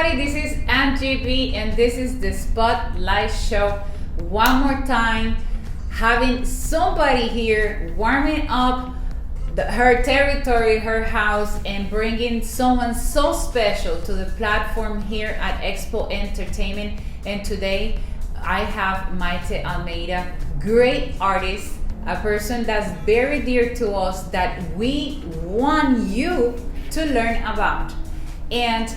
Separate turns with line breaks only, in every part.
everybody, this is Angie B, and this is the Spotlight Show. One more time, having somebody here warming up her territory, her house, and bringing someone so special to the platform here at Expo Entertainment. And today, I have Mayte Almeida, great artist, a person that's very dear to us that we want you to learn about. And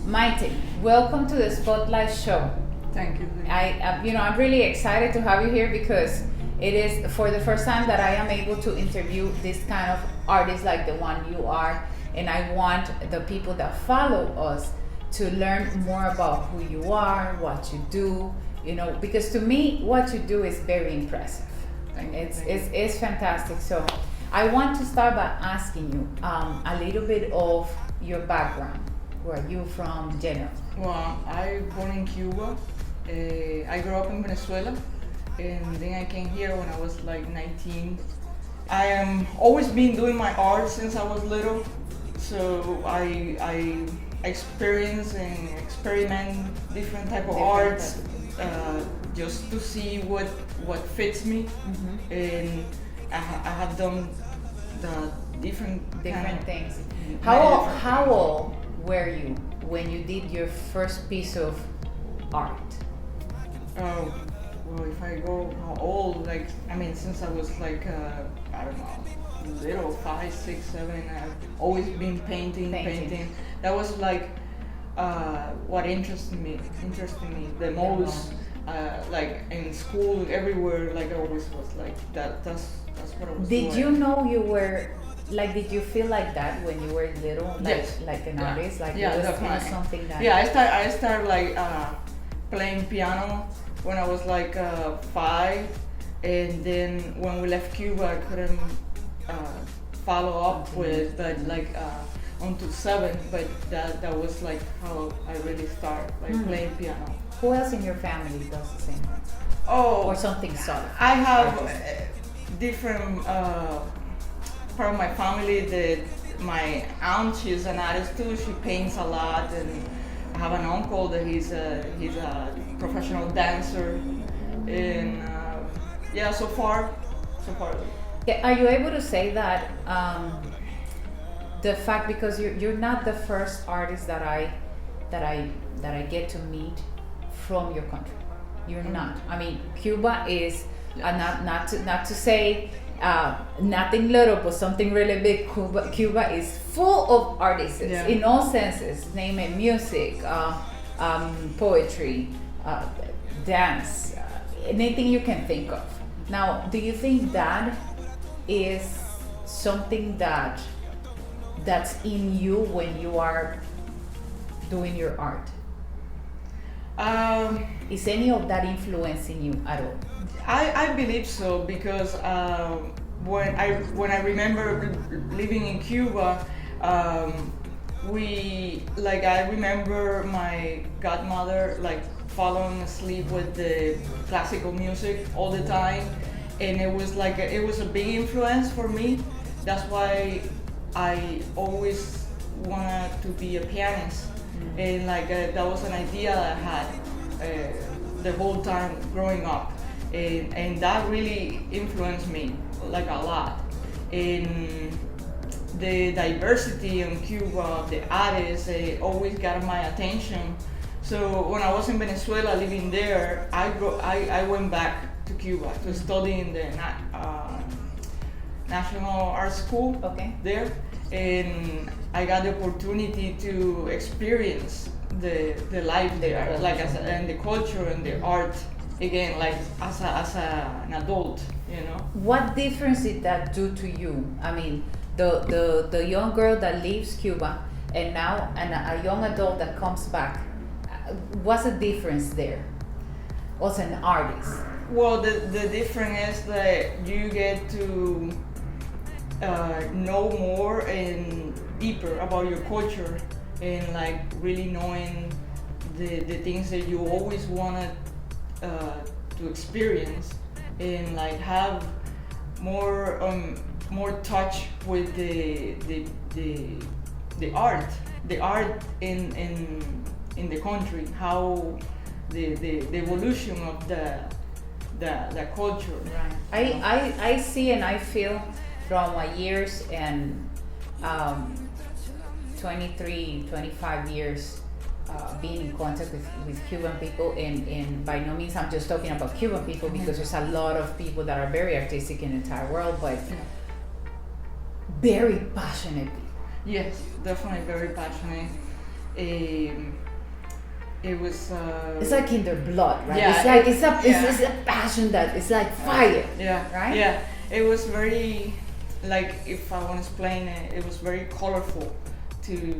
Mayte, welcome to the Spotlight Show.
Thank you.
I'm really excited to have you here because it is for the first time that I am able to interview this kind of artist like the one you are, and I want the people that follow us to learn more about who you are, what you do, because to me, what you do is very impressive. It's fantastic. So I want to start by asking you a little bit of your background. Where are you from, general?
Well, I born in Cuba. I grew up in Venezuela, and then I came here when I was like 19. I am always been doing my art since I was little, so I experience and experiment different type of arts just to see what fits me.
Mm-hmm.
And I have done the different
things. How old were you when you did your first piece of art?
Oh, well, if I go how old, since I was like, I don't know, little, 5, 6, 7, I've always been painting. That was like what interested me the most. Like in school, everywhere, like I always was like that. That's what I was doing.
Did you know you were like? Did you feel like that when you were little?
Yes.
Like an artist, like
yeah,
it was
definitely.
Something that.
Yeah, I started like playing piano when I was like 5, and then when we left Cuba, I couldn't follow up with that until 7. But that was like how I really started playing piano.
Who else in your family does the same?
Oh,
or something sort of.
I have different part of my family. That my aunt, she's an artist too. She paints a lot, and I have an uncle that he's a professional dancer, and so far.
Yeah, are you able to say that the fact, because you're not the first artist that I get to meet from your country. You're not. I mean, Cuba is not to say nothing little, but something really big. Cuba is full of artists in all senses. Name it: music, poetry, dance, anything you can think of. Now, do you think that is something that's in you when you are doing your art? Is any of that influencing you at all?
I believe so, because when I remember living in Cuba, I remember my godmother falling asleep with the classical music all the time, and it was a big influence for me. That's why I always wanted to be a pianist. And that was an idea that I had the whole time growing up, and that really influenced me a lot. And the diversity in Cuba, the artists, always got my attention. So when I was in Venezuela living there, I went back to Cuba to study in the National Art School there. And I got the opportunity to experience the life there, and the culture and the art again, as an adult,
What difference did that do to you? I mean, the young girl that leaves Cuba and now a young adult that comes back. What's the difference there as an artist?
Well, the difference is that you get to know more and deeper about your culture, and really knowing the things that you always wanted to experience, and have more touch with the art, the art in the country, how the evolution of the culture.
Right. I see and I feel from my years and 23, 25 years being in contact with Cuban people, and by no means I'm just talking about Cuban people, because there's a lot of people that are very artistic in the entire world, but very passionate people.
Yes, definitely very passionate. It was.
It's like in their blood, right?
Yeah,
it's a passion that it's like fire.
Yeah,
right.
Yeah, it was very, like, if I want to explain it, it was very colorful to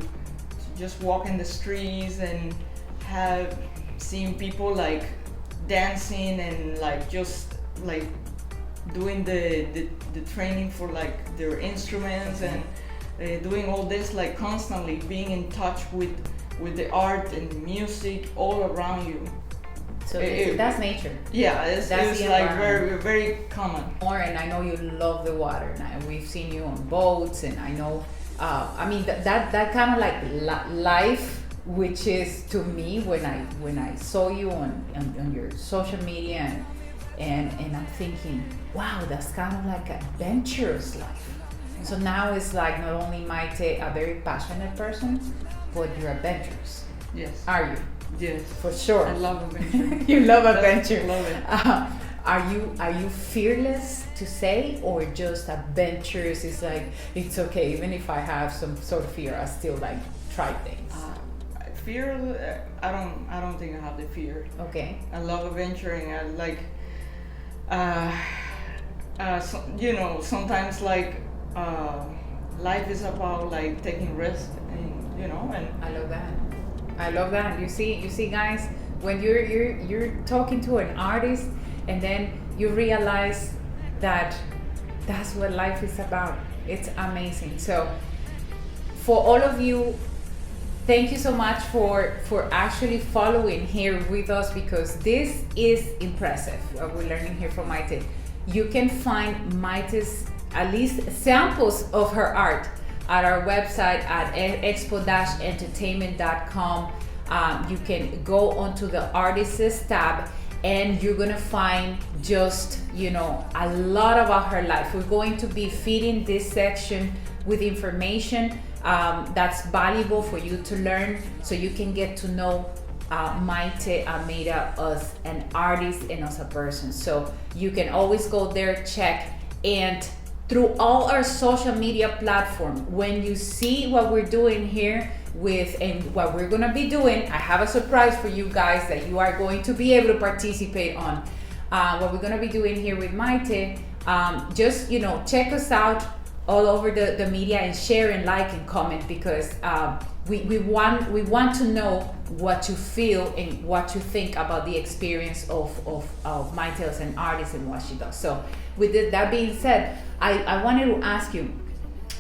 just walk in the streets and have seen people like dancing and like just like doing the training for like their instruments and doing all this, like constantly being in touch with the art and the music all around you.
So that's nature.
Yeah, it's like very, very common.
And I know you love the water, and we've seen you on boats, and I know, I mean that kind of like life, which is to me when I saw you on your social media, and I'm thinking, wow, that's kind of like adventurous life. So now it's like not only Mayte, a very passionate person, but you're adventurous.
Yes.
Are you?
Yes.
For sure.
I love adventure.
You love adventure.
I love it.
Are you fearless to say, or just adventurous? It's like, it's okay, even if I have some sort of fear, I still like try things.
Fear, I don't think I have the fear.
Okay.
I love adventuring. I like, so, sometimes like life is about like taking risks, and and
I love that. You see, guys, when you're talking to an artist, and then you realize that that's what life is about. It's amazing. So, for all of you, thank you so much for actually following here with us, because this is impressive what we're learning here from Mayte. You can find Mayte's at least samples of her art at our website at expo-entertainment.com. You can go onto the artists tab, and you're gonna find just a lot about her life. We're going to be feeding this section with information that's valuable for you to learn, so you can get to know Mayte Almeida as an artist and as a person. So you can always go there, check, and through all our social media platform, when you see what we're doing here and what we're gonna be doing, I have a surprise for you guys that you are going to be able to participate on. What we're gonna be doing here with Mayte, just check us out all over the media, and share and like and comment, because we want to know what you feel and what you think about the experience of Mayte as an artist and what she does. So with that being said, I wanted to ask you,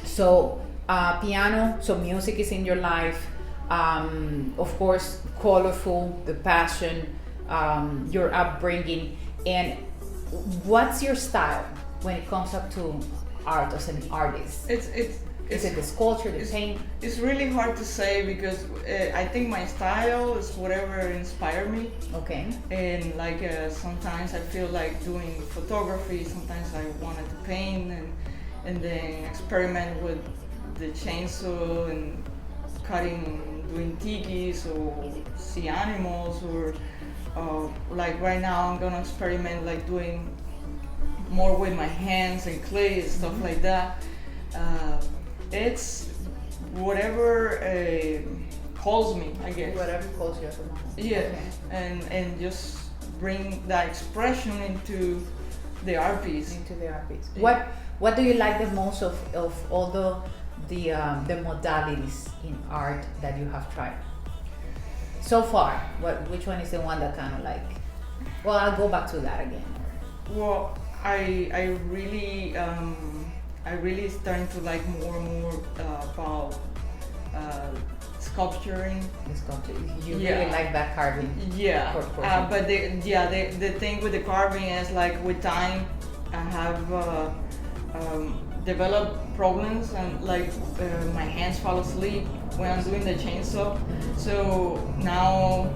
so piano, so music is in your life, of course, colorful, the passion, your upbringing, and what's your style when it comes up to art as an artist?
Is
it the sculpture, the paint?
It's really hard to say, because I think my style is whatever inspired me.
Okay.
And like sometimes I feel like doing photography, sometimes I wanted to paint, and then experiment with the chainsaw and cutting, doing tikis or sea animals, or like right now I'm gonna experiment like doing more with my hands and clay and stuff like that. It's whatever calls me, I guess.
Whatever calls you at the moment.
Yeah,
Okay.
and just bring that expression into the art piece.
Into the art piece.
Yeah.
What do you like the most of all the modalities in art that you have tried so far? Which one is the one that kind of like? Well, I'll go back to that again.
Well, I really starting to like more and more about sculpturing.
The sculpture. You
Yeah.
really like that carving.
Yeah,
portion.
but the thing with the carving is like with time, I have develop problems and like my hands fall asleep when I'm doing the chainsaw. So now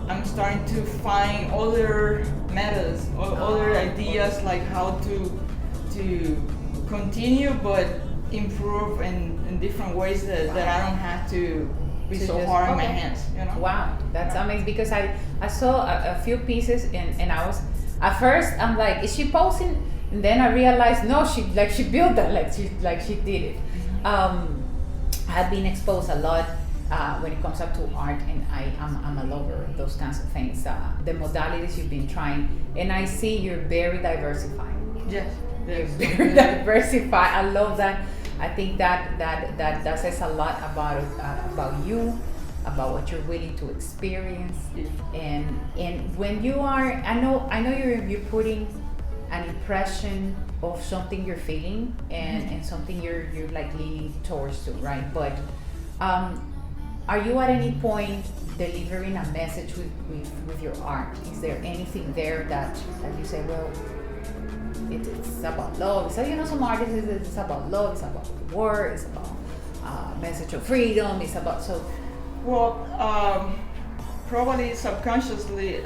I'm starting to find other methods or other ideas like how to continue but improve in different ways that I don't have to be so hard on my hands, you know?
Wow, that's amazing, because I saw a few pieces and I was, at first I'm like, is she posing? And then I realized, no, she built that, like she did it. I've been exposed a lot when it comes up to art, and I'm a lover of those kinds of things. The modalities you've been trying, and I see you're very diversified.
Yes.
You're very diversified. I love that. I think that says a lot about you, about what you're willing to experience, and when you are, I know you're putting an impression of something you're feeling and something you're like leaning towards to, right? But are you at any point delivering a message with your art? Is there anything there that you say, well, it's about love? So, you know, some artists, it's about love, it's about war, it's about message of freedom, it's about, so.
Well, probably subconsciously,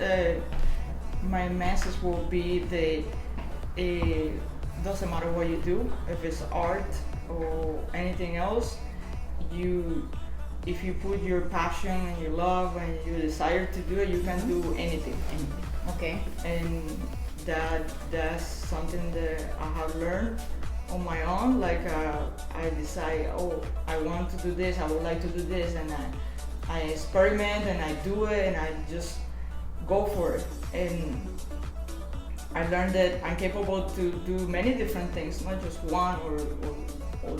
my message will be doesn't matter what you do, if it's art or anything else, if you put your passion and your love and your desire to do it, you can do anything.
Okay.
And that's something that I have learned on my own. Like I decide, I want to do this, I would like to do this, and I experiment and I do it and I just go for it. And I learned that I'm capable to do many different things, not just one or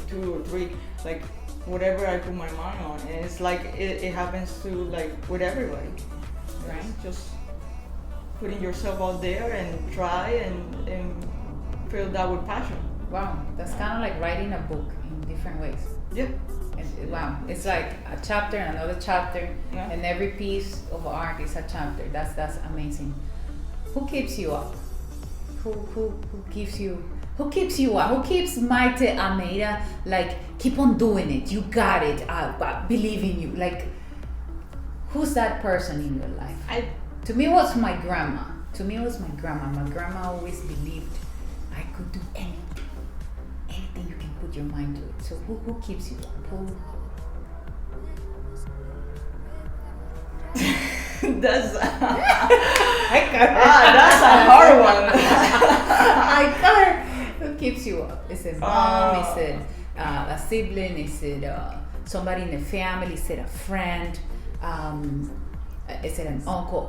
two or three, like whatever I put my mind on. And it's like it happens to like with everybody, right? Just putting yourself out there and try and fill that with passion.
Wow, that's kind of like writing a book in different ways.
Yeah.
Wow, it's like a chapter and another chapter, and every piece of art is a chapter. That's amazing. Who keeps you up? Who keeps you? Who keeps you up? Who keeps Mayte Almeida like keep on doing it? You got it. I believe in you. Like, who's that person in your life? To me, it was my grandma. My grandma always believed I could do anything you can put your mind to it. So who keeps you up?
That's
I got her.
That's a hard one.
I got her. Who keeps you up? Is it mom? Is it a sibling? Is it somebody in the family? Is it a friend? Is it an uncle?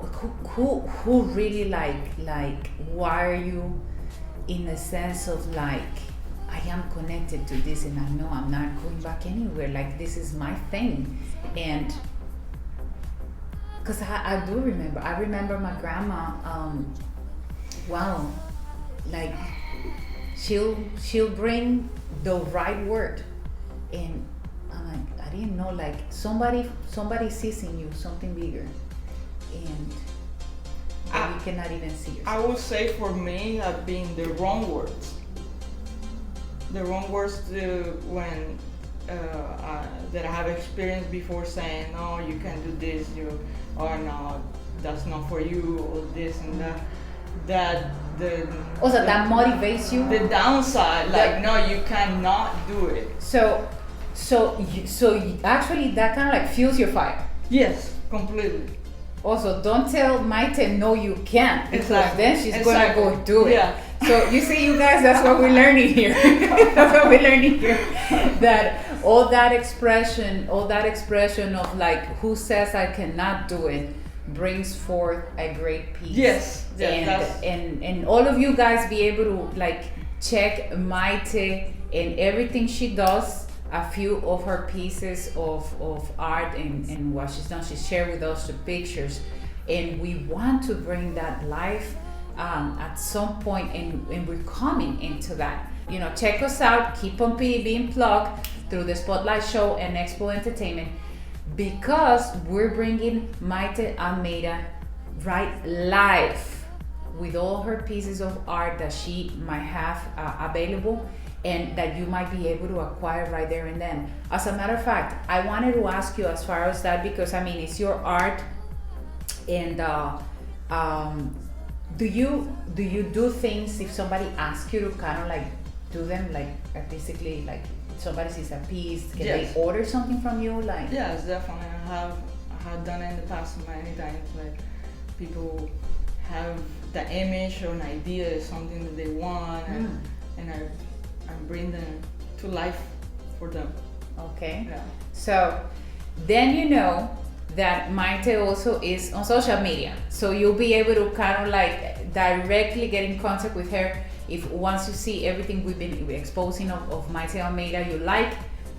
Who really like wire you in the sense of like, I am connected to this and I know I'm not going back anywhere. Like, this is my thing. And because I do remember. I remember my grandma, wow, like she'll bring the right word. And I'm like, I didn't know, like somebody sees in you something bigger. And you cannot even see yourself.
I would say for me have been the wrong words. The wrong words when that I have experienced before, saying, no, you can't do this, or no, that's not for you, or this and that. That motivates you. The downside, like, no, you cannot do it.
So actually that kind of like fuels your fire.
Yes, completely.
Also, don't tell Mayte no you can't, because then she's gonna go do it. Yeah. So you see, you guys, that's what we're learning here. That all that expression of like, who says I cannot do it, brings forth a great piece.
Yes.
And all of you guys be able to like check Mayte and everything she does. A few of her pieces of art and what she's done. She shared with us the pictures, and we want to bring that life at some point, and we're coming into that. You know, check us out. Keep on being plugged through the Spotlight Show and Expo Entertainment, because we're bringing Mayte Almeida right live with all her pieces of art that she might have available. and that you might be able to acquire right there and then. As a matter of fact, I wanted to ask you as far as that, because I mean, it's your art, and do you do things if somebody asks you to kind of like do them, like artistically, like somebody sees a piece, can
Yes.
they order something from you, like?
Yes, definitely. I have done it in the past many times. Like people have the image or an idea, something that they want, and I bring them to life for them.
Okay.
Yeah.
So then you know that Mayte also is on social media. So you'll be able to kind of like directly get in contact with her. If once you see everything we've been exposing of Mayte Almeida you like,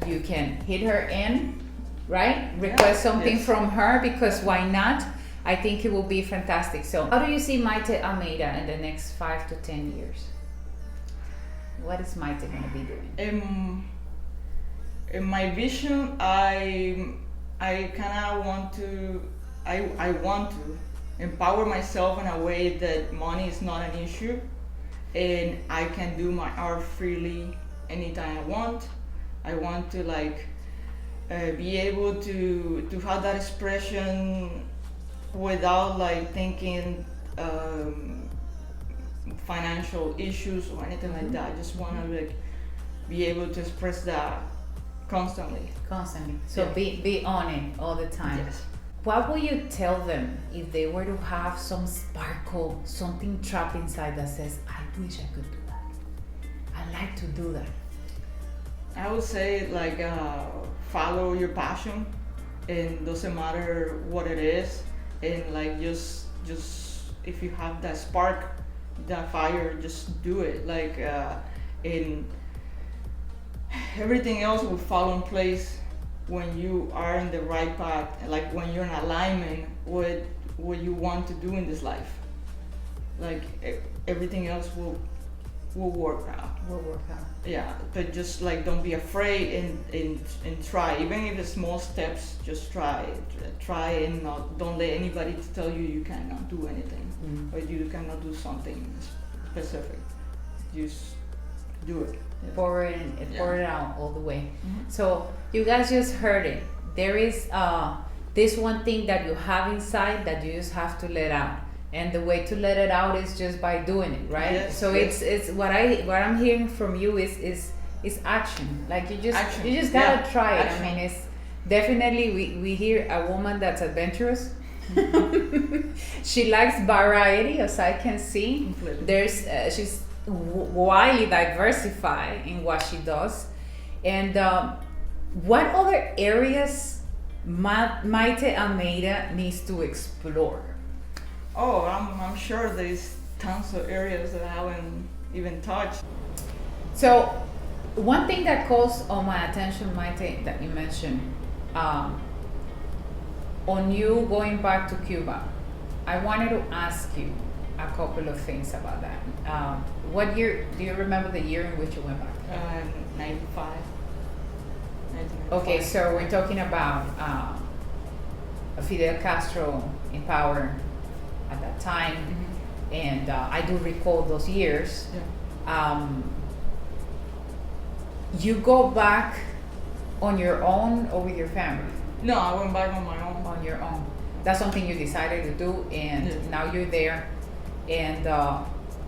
you can hit her in, right? Request something
yes.
from her, because why not? I think it will be fantastic. So how do you see Mayte Almeida in the next 5 to 10 years? What is Mayte going to be doing?
In my vision, I kind of want to, I want to empower myself in a way that money is not an issue, and I can do my art freely anytime I want. I want to like be able to have that expression without like thinking financial issues or anything like that. I just want to like be able to express that constantly.
So
Yeah.
be on it all the time.
Yes.
What would you tell them if they were to have some sparkle, something trapped inside that says, I wish I could do that. I like to do that.
I would say like follow your passion, and doesn't matter what it is, and like just if you have that spark, that fire, just do it. Like and everything else will fall in place when you are in the right path, like when you're in alignment with what you want to do in this life. Like everything else will work out.
Will work out.
Yeah, but just like don't be afraid and try. Even if it's small steps, just try and don't let anybody to tell you you cannot do anything or you cannot do something specific. Just do it. Yeah.
Pour it out all the way. So you guys just heard it. There is this one thing that you have inside that you just have to let out. And the way to let it out is just by doing it, right?
Yes,
so
yes.
it's what I'm hearing from you is action. Like you just
Action.
you just gotta
Yeah,
try it.
action.
I mean, it's definitely we hear a woman that's adventurous. She likes variety, as I can see.
Completely.
There's she's widely diversified in what she does. And what other areas Mayte Almeida needs to explore?
Oh, I'm sure there's tons of areas that I haven't even touched.
So, one thing that calls on my attention, Mayte, that you mentioned, on you going back to Cuba, I wanted to ask you a couple of things about that. What year, do you remember the year in which you went back?
95. 1995.
Okay, so we're talking about Fidel Castro in power at that time, and I do recall those years.
Yeah.
You go back on your own or with your family?
No, I went back on my own.
On your own. That's something you decided to do, and
Yeah.
now you're there. And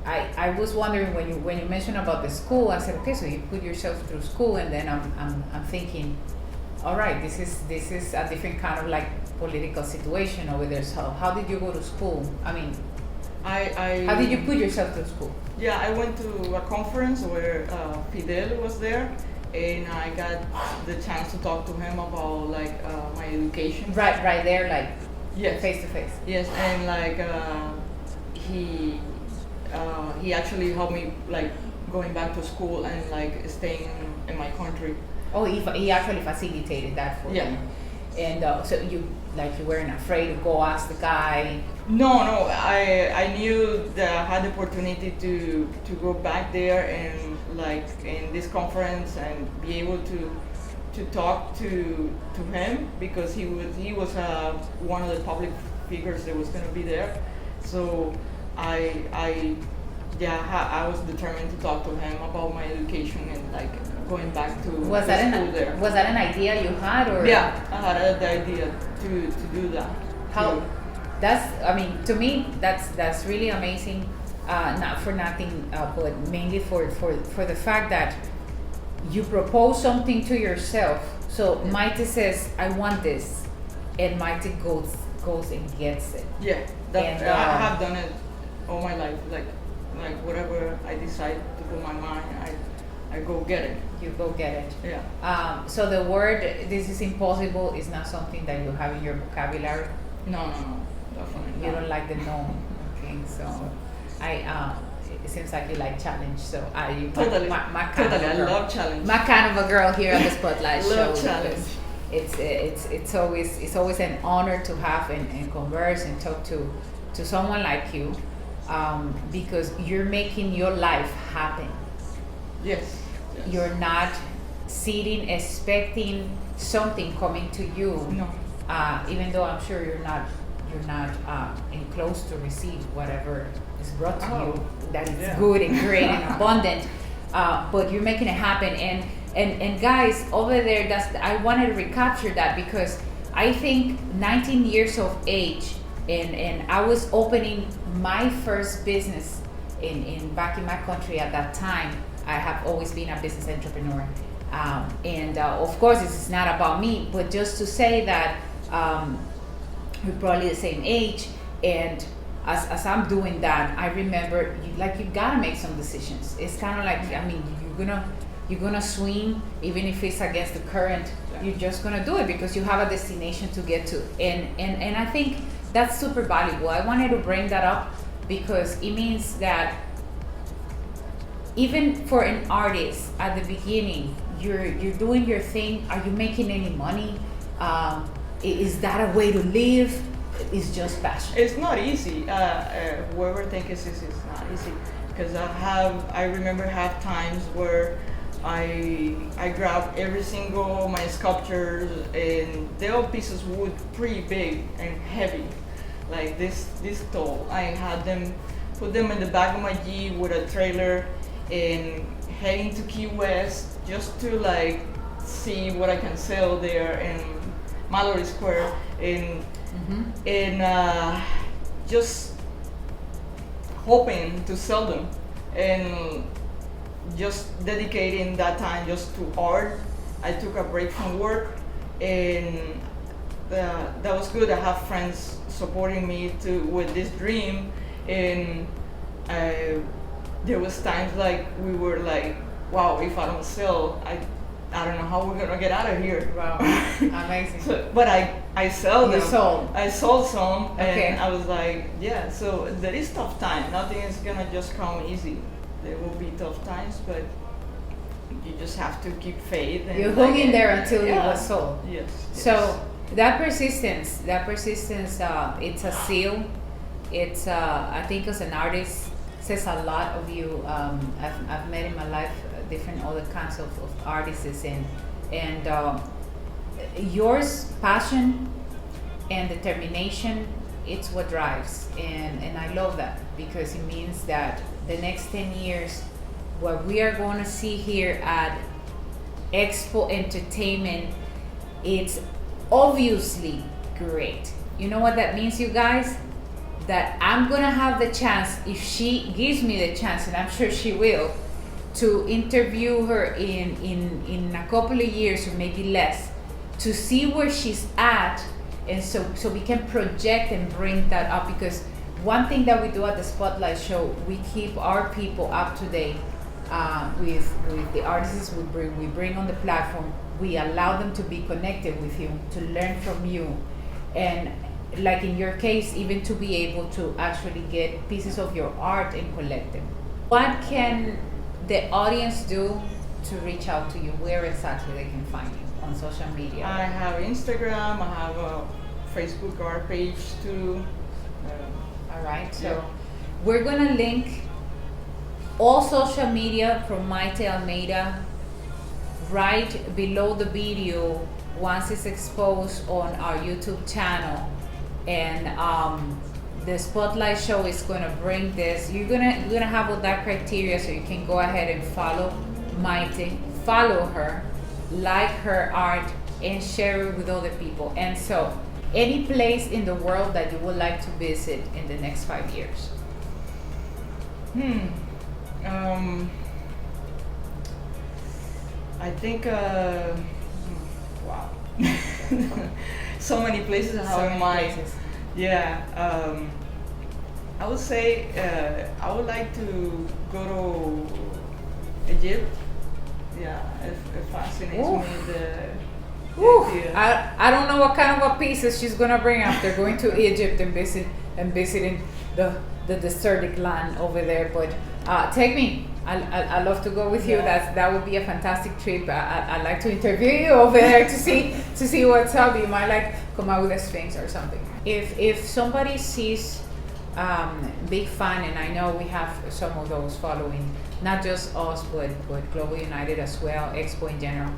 I was wondering when you mentioned about the school, I said, okay, so you put yourself through school, and then I'm thinking, all right, this is a different kind of like political situation over there. So how did you go to school? I mean, how did you put yourself through school?
Yeah, I went to a conference where Fidel was there, and I got the chance to talk to him about like my education.
Right there, like
Yes.
face to face.
Yes, and like he actually helped me like going back to school and like staying in my country.
Oh, he actually facilitated that for
Yeah.
you. And so you weren't afraid to go ask the guy.
No, I knew that I had the opportunity to go back there and like in this conference and be able to talk to him, because he was one of the public figures that was going to be there. So I yeah, I was determined to talk to him about my education and like going back to
Was
the
that
school there.
was that an idea you had, or
Yeah, I had the idea to do that.
how?
to-
That's, I mean, to me, that's really amazing. Not for nothing, but mainly for the fact that you propose something to yourself. So Mayte says, "I want this," and Mayte goes and gets it.
Yeah, that,
And,
I have done it all my life. Like whatever I decide to put my mind, I go get it.
You go get it.
Yeah.
So the word "this is impossible" is not something that you have in your vocabulary.
No, definitely.
You
not.
don't like the no. Okay, so it seems like you like challenge. So
Totally.
my kind
Totally.
of
I
a girl.
love challenge.
My kind of a girl here on the Spotlight Show.
Love challenge.
because it's always an honor to have and converse and talk to someone like you, because you're making your life happen.
Yes.
You're not sitting expecting something coming to you.
No.
Even though I'm sure you're not in close to receive whatever is brought to you that is
Yeah.
good and great and abundant, but you're making it happen. And guys over there, I wanted to recapture that, because I think 19 years of age, and I was opening my first business in back in my country at that time. I have always been a business entrepreneur, and of course this is not about me, but just to say that we're probably the same age, and as I'm doing that, I remember you gotta make some decisions. It's kind of like, I mean, you're gonna swim even if it's against the current. You're just gonna do it because you have a destination to get to, and I think that's super valuable. I wanted to bring that up because it means that even for an artist at the beginning, you're doing your thing. Are you making any money? Is that a way to live? It's just passion.
It's not easy. Whoever thinks it's not easy, because I remember have times where I grab every single my sculptures, and they're all pieces of wood, pretty big and heavy, like this tall. I had them put them in the back of my Jeep with a trailer and heading to Key West just to like see what I can sell there in Mallory Square, and just hoping to sell them, and just dedicating that time just to art. I took a break from work, and that was good. I have friends supporting me with this dream, and there was times like we were like, wow, if I don't sell, I don't know how we're gonna get out of here.
Wow, amazing.
But I sell them.
You sold.
I sold some,
Okay.
and I was like, yeah. So there is tough time. Nothing is gonna just come easy. There will be tough times, but you just have to keep faith. And
You hung in there until it
yeah.
was sold.
Yes.
So that persistence, it's a seal. It's I think as an artist says a lot of you. I've met in my life different other kinds of artists, and yours passion and determination, it's what drives, and I love that, because it means that the next 10 years what we are going to see here at Expo Entertainment, it's obviously great. You know what that means, you guys? That I'm gonna have the chance, if she gives me the chance, and I'm sure she will, to interview her in a couple of years or maybe less, to see where she's at, and so we can project and bring that up. Because one thing that we do at the Spotlight Show, we keep our people up to date with the artists we bring on the platform. We allow them to be connected with you, to learn from you, and like in your case, even to be able to actually get pieces of your art and collect them. What can the audience do to reach out to you? Where exactly they can find you on social media?
I have Instagram. I have a Facebook art page too.
All right, so
Yeah.
we're gonna link all social media from Mayte Almeida right below the video once it's exposed on our YouTube channel. And the spotlight show is gonna bring this. You're gonna have all that criteria, so you can go ahead and follow Mayte, follow her, like her art, and share it with other people. And so, any place in the world that you would like to visit in the next 5 years?
I think, wow. So many places. How am I? Yeah. I would say I would like to go to Egypt. Yeah, it fascinates me.
I don't know what kind of a pieces she's gonna bring after going to Egypt and visiting the desertic land over there. But take me. I love to go with you. That would be a fantastic trip. I'd like to interview you over there to see what's up. You might like come out with a Sphinx or something. If somebody sees big fan, and I know we have some of those following, not just us, but Global United as well, Expo in general,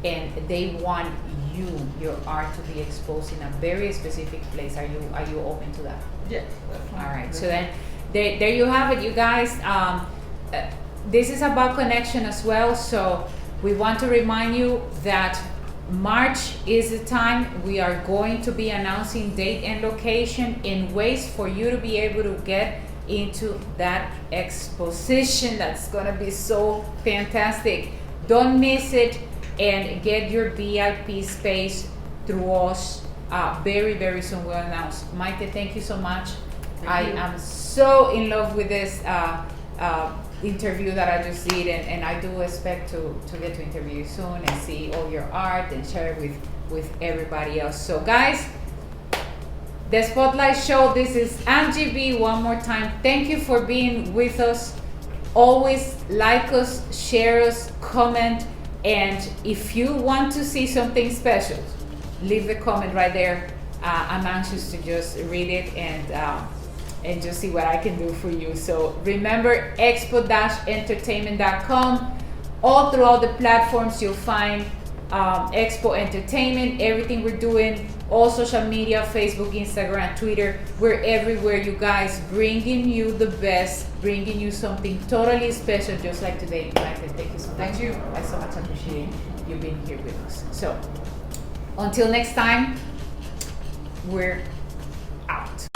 and they want your art to be exposed in a very specific place. Are you open to that?
Yes.
All right. So then, there you have it, you guys. This is about connection as well. So we want to remind you that March is the time we are going to be announcing date and location in ways for you to be able to get into that exposition. That's going to be so fantastic. Don't miss it, and get your VIP space through us very, very soon. We'll announce. Mayte, thank you so much. I am so in love with this interview that I just did, and I do expect to get to interview you soon and see all your art and share it with everybody else. So guys, the Spotlight Show, this is Angie B one more time. Thank you for being with us. Always like us, share us, comment, and if you want to see something special, leave the comment right there. I'm anxious to just read it and just see what I can do for you. So remember, expo-entertainment.com. All throughout the platforms you'll find Expo Entertainment, everything we're doing, all social media, Facebook, Instagram, Twitter. We're everywhere, you guys, bringing you the best, bringing you something totally special, just like today. Mayte, thank you so much.
Thank you.
I so much appreciate you being here with us. So until next time, we're out.